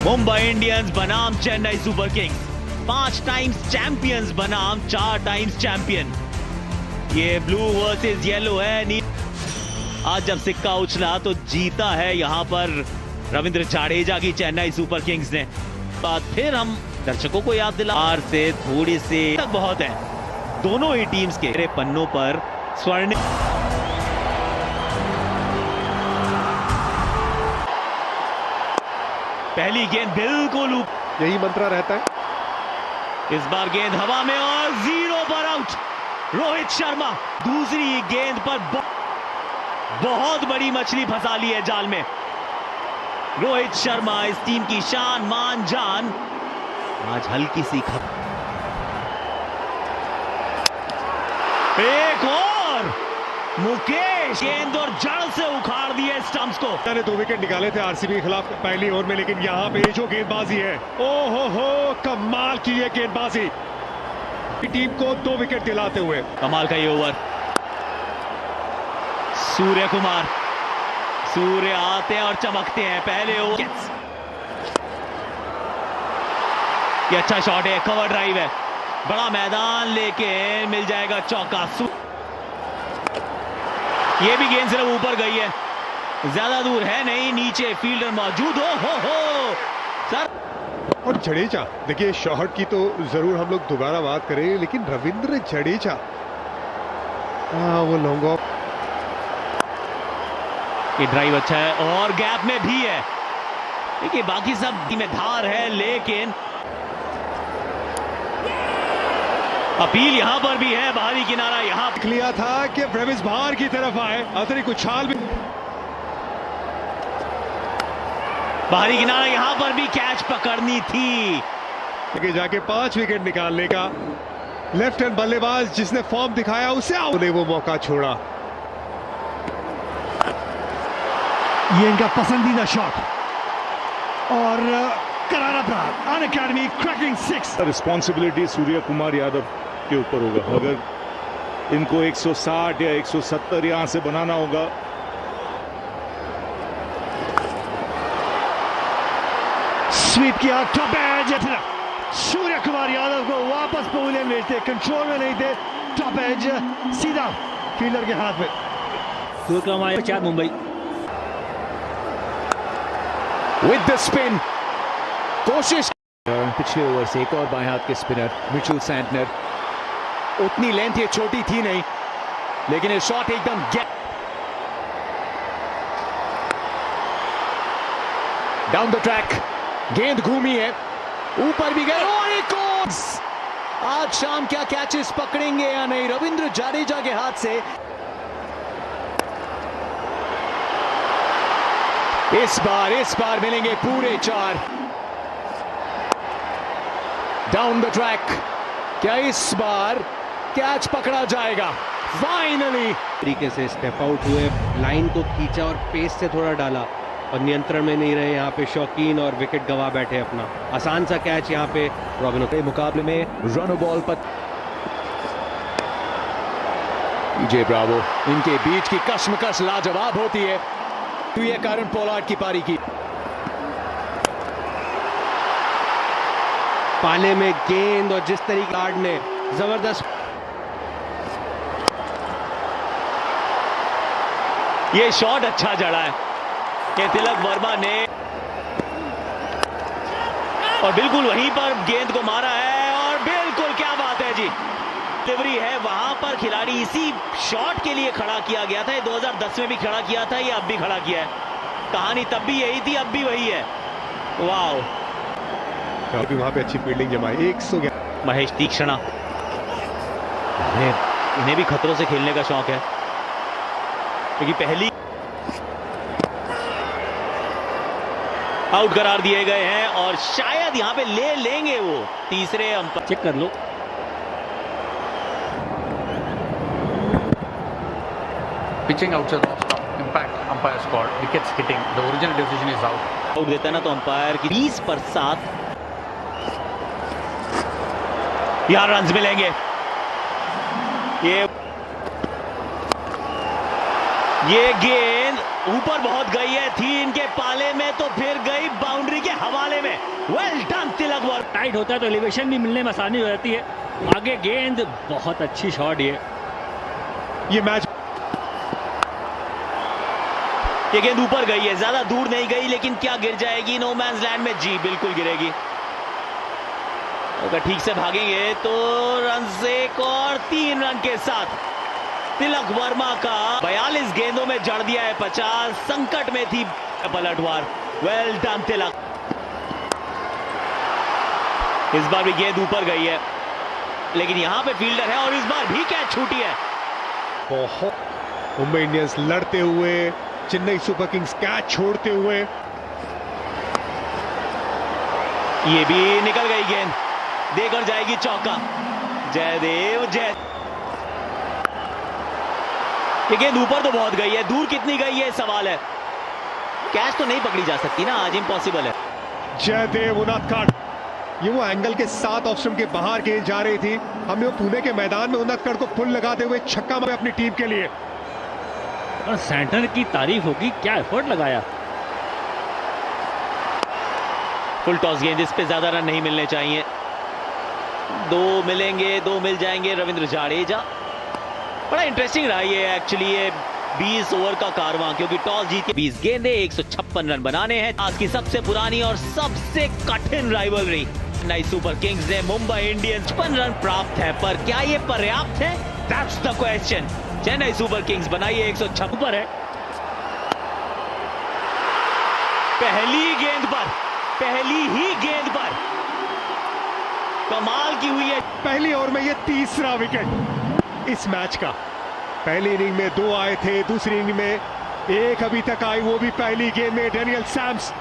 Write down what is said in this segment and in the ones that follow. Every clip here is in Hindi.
मुंबई इंडियंस बनाम Chennai super Kings, 5 times champions बनाम 4 टाइम्स चैंपियन। ये ब्लू वर्सेस येलो है। आज जब सिक्का उछला तो जीता है यहां पर रविंद्र जाडेजा की चेन्नई सुपर किंग्स ने। बात फिर हम दर्शकों को याद दिला, हार से थोड़ी सी तक बहुत है दोनों ही टीम्स के पन्नों पर स्वर्ण। पहली गेंद बिल्कुल यही मंत्रा रहता है। इस बार गेंद हवा में और 0 पर आउट रोहित शर्मा। दूसरी गेंद पर बहुत बड़ी मछली फंसा ली है जाल में। रोहित शर्मा इस टीम की शान मान जान आज हल्की सी एक और मुकेश गेंद और जड़ से उखाड़ दिए स्टंप्स को। 2 विकेट निकाले थे आरसीबी के खिलाफ पहली ओवर में, लेकिन यहाँ पे जो गेंदबाजी है, ओहो हो कमाल की ये गेंदबाजी, टीम को 2 विकेट दिलाते हुए। कमाल का ये ओवर। सूर्य कुमार, सूर्य आते हैं और चमकते हैं पहले ओवर। ये अच्छा शॉट है, कवर ड्राइव है, बड़ा मैदान लेके मिल जाएगा चौका। ये भी गेंद सिर्फ ऊपर गई है, ज्यादा दूर है नहीं, नीचे फील्डर मौजूद हो सर। और जडेजा, देखिए शॉट की तो जरूर हम लोग दोबारा बात करें, लेकिन रविंद्र जडेजा वो लॉन्ग ऑफ, ये ड्राइव अच्छा है और गैप में भी है। देखिए बाकी सब में धार है, लेकिन अपील यहां पर भी है। बाहरी किनारा यहां लिया था कि ब्रेविस बाहर की तरफ आए, अतिरिक्त उछाल भी, बाहरी किनारा यहां पर भी कैच पकड़नी थी। आगे जाके 5 विकेट निकालने का लेफ्ट हैंड बल्लेबाज जिसने फॉर्म दिखाया उसे ने वो मौका छोड़ा। ये इनका पसंदीदा शॉट और करारा प्रहार, अन academy cracking 6। Responsibility Surya Kumar Yadav के ऊपर होगा। अगर इनको 160 या 170 यहां से बनाना होगा। स्वीप किया, टॉप एज, सूर्य कुमार यादव को वापस पवेलियन भेजते, कंट्रोल में नहीं थे, टॉप एज सीधा फील्डर के हाथ में। सूर्य कुमार क्या मुंबई विद द स्पिन, कोशिश पिछले ओवर से एक और बाएं हाथ के स्पिनर मिचेल सैंटनर। उतनी लेंथ ये छोटी थी नहीं, लेकिन ये शॉट एकदम डाउन द ट्रैक, गेंद घूमी है, ऊपर भी गए और एक और। आज शाम क्या कैचेस पकड़ेंगे या नहीं रविंद्र जाडेजा के हाथ से। इस बार मिलेंगे पूरे 4 डाउन द ट्रैक। क्या इस बार कैच पकड़ा जाएगा? फाइनली तरीके से स्टेप आउट हुए, लाइन को खींचा और पेस से थोड़ा डाला और नियंत्रण में नहीं रहे यहाँ पे शौकीन और विकेट गवा बैठे अपना। आसान सा कैच यहाँ पे रॉबिनो के मुकाबले में रन बॉल पर जे ब्रावो, इनके बीच की कशमकश लाजवाब होती है। तो ये कारण पोलार्ड की पारी की पाले में गेंद और जिस तरीके गार्ड ने जबरदस्त। ये शॉट अच्छा जड़ा है कि तिलक वर्मा ने, और बिल्कुल वहीं पर गेंद को मारा है और बिल्कुल क्या बात है जी, डिलीवरी है। वहां पर खिलाड़ी इसी शॉट के लिए खड़ा किया गया था। ये 2010 में भी खड़ा किया था, ये अब भी खड़ा किया है। कहानी तब भी यही थी, अब भी वही है। वाओ, भी वहां पे अच्छी फील्डिंग जमाई। 111 महेश तीक्ष्णा, इन्हें भी खतरों से खेलने का शौक है, क्योंकि पहली आउट करार दिए गए हैं और शायद यहां पे ले लेंगे वो तीसरे अंपायर। चेक कर लो, pitching outside off stump, impact umpire scored, wickets hitting, the original decision is out. Out देता है ना तो अंपायर की 20 पर 7 यहां रन्स मिलेंगे। ये गेंद ऊपर बहुत गई है, थी इनके पाले में तो फिर गई बाउंड्री के हवाले में। Well done Tilak Varma. Tight होता है तो एलिवेशन भी मिलने में आसानी हो जाती है। आगे गेंद, बहुत अच्छी शॉट ये मैच, ये गेंद ऊपर गई है, ज्यादा दूर नहीं गई, लेकिन क्या गिर जाएगी नो मैंस लैंड में? जी बिल्कुल गिरेगी। अगर ठीक से भागेंगे तो रन से एक और 3 रन के साथ तिलक वर्मा का 42 गेंदों में जड़ दिया है 50। संकट में थी पलटवार। वेल डन तिलक। इस बार भी गेंद ऊपर गई है, लेकिन यहां पे फील्डर है और इस बार भी कैच छूटी है। बहुत मुंबई इंडियंस लड़ते हुए, चेन्नई सुपर किंग्स कैच छोड़ते हुए। ये भी निकल गई गेंद, देकर जाएगी चौका। जयदेव जय। ये गेंद ऊपर तो बहुत गई है, दूर कितनी गई है सवाल है। कैच तो नहीं पकड़ी जा सकती ना, आज इम्पॉसिबल है। जयदेव उनादकड़, ये वो एंगल के 7 ऑफ स्टंप के बाहर गेंद जा रही थी। हमने वो पुणे के मैदान में उनादकड़ को फुल लगाते हुए छक्का मारा अपनी टीम के लिए। और सेंटर की तारीफ होगी, क्या एफर्ट लगाया। फुल टॉस गेंद, इस पे ज्यादा रन नहीं मिलने चाहिए। 2 मिलेंगे, 2 मिल जाएंगे। रविंद्र जाडेजा, बड़ा इंटरेस्टिंग रहा ये एक्चुअली, ये 20 ओवर का कारवां, क्योंकि टॉस जीत के 20 गेंदे 156 रन बनाने हैं। आज की सबसे पुरानी और सबसे कठिन राइवलरी। चेन्नई सुपर किंग्स ने मुंबई इंडियंस 56 रन प्राप्त है, पर क्या ये पर्याप्त है? That's the question. Chennai super Kings बनाइए 156 पर है। पहली गेंद पर, पहली ही गेंद पर कमाल की हुई है। पहली ओवर में ये तीसरा विकेट इस मैच का। पहली इनिंग में 2 आए थे, दूसरी इनिंग में 1 अभी तक आई, वो भी पहली गेंद में। डेनियल सैम्स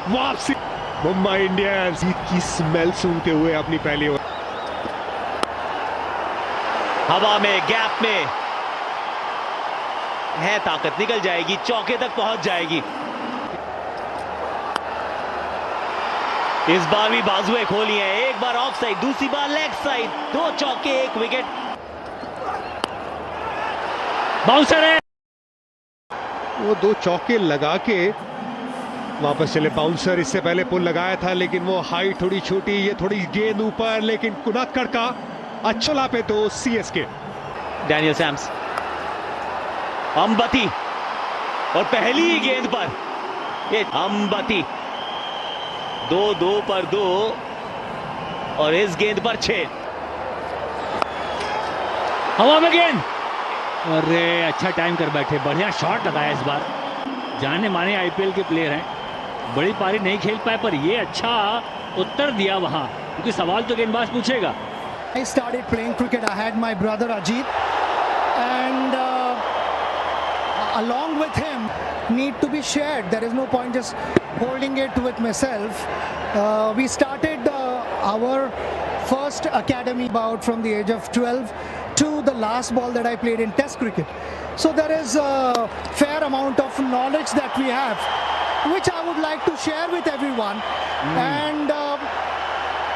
वापसी। मुंबई इंडियंस की स्मेल सूंघते हुए अपनी पहली ओवर। हवा में, गैप में है ताकत, निकल जाएगी, चौके तक पहुंच जाएगी। इस बार भी बाजुएं खोली हैं, एक बार ऑफ साइड, दूसरी बार लेग साइड, 2 चौके 1 विकेट। बाउंसर है, वो 2 चौके लगा के वापस चले बाउंसर। इससे पहले पुल लगाया था, लेकिन वो हाइट थोड़ी छोटी, ये थोड़ी गेंद ऊपर, लेकिन उनादकड़ का अच्छा पे 2 सीएसके। डैनियल सैम्स, अंबती, और पहली ही गेंद पर ये अंबती 2-2 पर 2, और इस गेंद पर 6। हवा में गेंद, अरे अच्छा टाइम कर बैठे, बढ़िया शॉट लगाया इस बार। जाने माने आईपीएल के प्लेयर हैं, बड़ी पारी नहीं खेल पाए, पर ये अच्छा उत्तर दिया वहां, क्योंकि सवाल तो गेंदबाज पूछेगा। I started playing cricket. I had my brother Ajit, and along with him, need to be shared. There is no point just holding it with myself. We started our first academy about from the age of 12 to the last ball that I played in Test cricket. So there is a fair amount of knowledge that we have, which I would like to share with everyone. And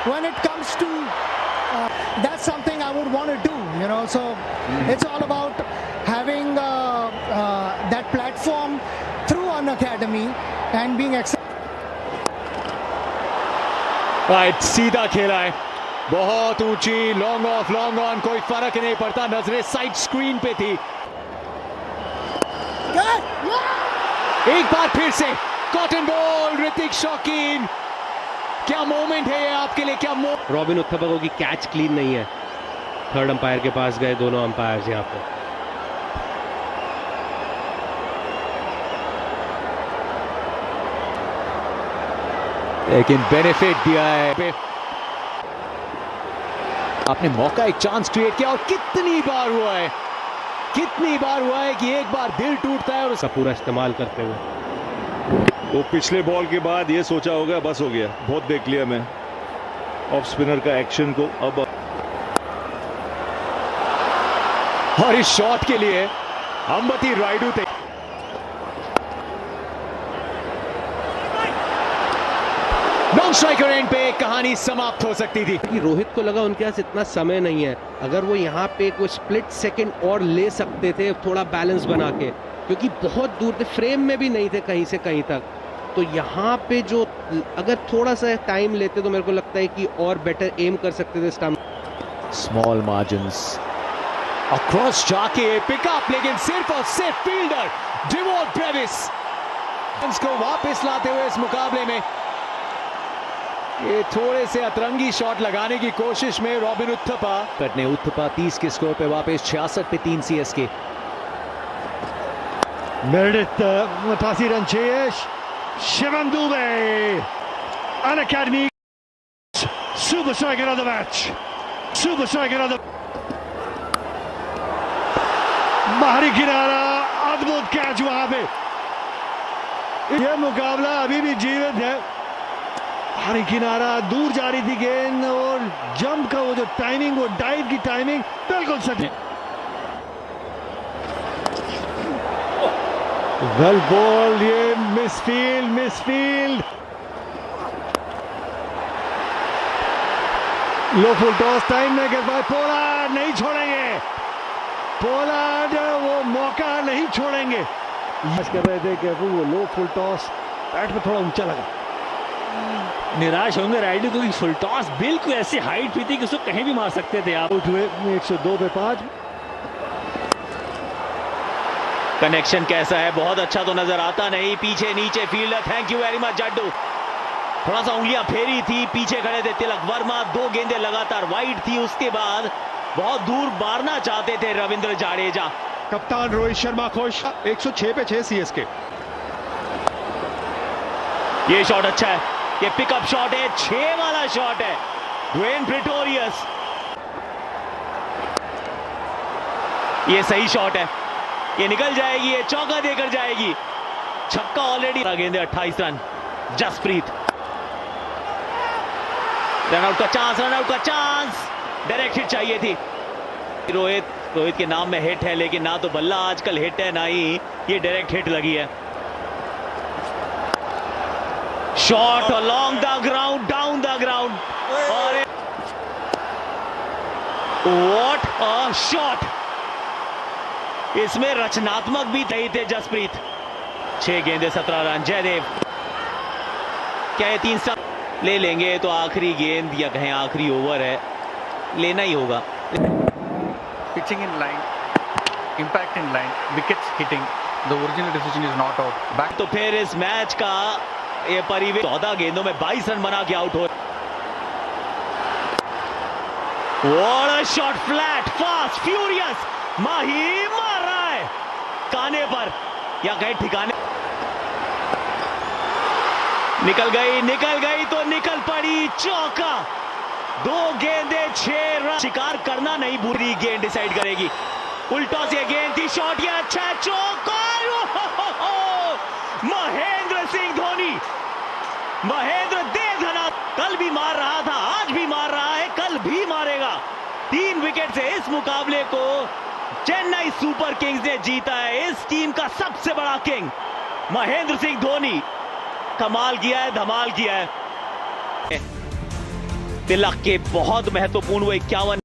when it comes to that's something I would want to do, you know. So it's all about having that platform through an academy and being right, सीधा खेला है, बहुत ऊंची, लॉन्ग ऑफ, लॉन्ग ऑन, कोई फर्क नहीं पड़ता। नजरें साइड स्क्रीन पे थी। एक बार फिर से कॉटन बॉल, ऋतिक शौकीन, क्या मोमेंट है ये आपके लिए, क्या रॉबिन उत्थपा की कैच क्लीन नहीं है। थर्ड अंपायर के पास गए दोनों अंपायर्स यहां पे। लेकिन बेनिफिट दिया है, आपने मौका, एक चांस क्रिएट किया, और कितनी बार हुआ है, कितनी बार हुआ है कि एक बार दिल टूटता है और उसका पूरा इस्तेमाल करते हुए। वो पिछले बॉल के बाद ये सोचा होगा बस हो गया, बहुत देख लिया मैं ऑफ स्पिनर का एक्शन को। अब और इस शॉट के लिए अंबती रायडू थे। नॉन स्ट्राइकर एंड पे कहानी समाप्त हो सकती थी। कि रोहित को लगा उनके पास इतना समय नहीं है, अगर वो यहाँ पे कोई स्प्लिट सेकंड और ले सकते थे थोड़ा बैलेंस बना के, क्योंकि बहुत दूर थे, फ्रेम में भी नहीं थे कहीं से कहीं तक, तो यहाँ पे जो अगर थोड़ा सा टाइम लेते तो मेरे को लगता है कि और बेटर एम कर सकते थे स्टंप। स्मॉल मार्जिन्स अक्रॉस जाके पिकअप, लेकिन सिर्फ और सिर्फ फील्डर डिवॉन ब्रेविस को वापस लाते हुए इस मुकाबले में ये थोड़े से अतरंगी शॉट लगाने की कोशिश में रॉबिन उथप्पा कटने। उथप्पा 30 के स्कोर पे वापस 66 पे 3 CSK. Meredith Matasi run chase. Shivam Dube, an academy super striker of the match. Super striker of the बाहरी किनारा, अद्भुत कैच वहां पे। यह मुकाबला अभी भी जीवित है। बाहरी किनारा, दूर जा रही थी गेंद और जंप का वो जो टाइमिंग, वो डाइव की टाइमिंग बिल्कुल सही। वेल बॉल, ये मिसफील्ड। लो फुल टॉस, टाइम में गिर पाए। पोलार्ड नहीं छोड़ेंगे, पोलार्ड वो मौका नहीं छोड़ेंगे। कर रहे थे कि वो लो फुल टॉस बैट में थोड़ा ऊंचा लगा। निराश होंगे राइडर, क्योंकि फुल टॉस बिल्कुल ऐसी हाइट भी थी कि उसको कहीं भी मार सकते थे आप। आउट हुए 102 पे 5। कनेक्शन कैसा है, बहुत अच्छा तो नजर आता नहीं। पीछे नीचे fielder, thank you very much Jaddu. थोड़ा सा उंगलियां फेरी थी, पीछे खड़े थे तिलक वर्मा। 2 गेंदें लगातार वाइड थी, उसके बाद बहुत दूर मारना चाहते थे रविंद्र जाडेजा। कप्तान रोहित शर्मा खुश। 106 पे 6 सीएसके। ये शॉट अच्छा है, ये पिकअप शॉट है, 6 वाला शॉट है। ड्वेन प्रेटोरियस, ये सही शॉट है, ये निकल जाएगी, ये चौका देकर जाएगी। छक्का ऑलरेडी। गेंदे 28 रन। जसप्रीत, रनआउट का चांस, डायरेक्ट हिट चाहिए थी। रोहित के नाम में हिट है, लेकिन ना तो बल्ला आजकल हिट है, ना ही ये डायरेक्ट हिट लगी है। Shot along the ground, down the ground, और व्हाट अ शॉट। इसमें रचनात्मक भी थे जसप्रीत। 6 गेंदे 17 रन। जयदेव, क्या ये 3 स्टंप ले लेंगे तो आखिरी गेंद या कहें आखिरी ओवर है, लेना ही होगा। Pitching in line, impact in line, wickets hitting. The original decision is not out. Back. तो फिर इस मैच का ये परिवेश 14 गेंदों में 22 रन बना के आउट हो। What a shot, flat, fast, furious. माही मार रहा है काने पर या कहीं ठिकाने। निकल गई तो निकल पड़ी, चौका। 2 गेंदे 6 रन। शिकार करना नहीं, बुरी गेंद डिसाइड करेगी। उल्टा से गेंद थी, शॉट ये अच्छा है, चौका। महेंद्र सिंह धोनी, महेंद्र देवधना, कल भी मार रहा था, आज भी मार रहा है, कल भी मारेगा। 3 विकेट से इस मुकाबले को चेन्नई सुपर किंग्स ने जीता है। इस टीम का सबसे बड़ा किंग महेंद्र सिंह धोनी कमाल किया है, धमाल किया है। तिलक के बहुत महत्वपूर्ण वो 51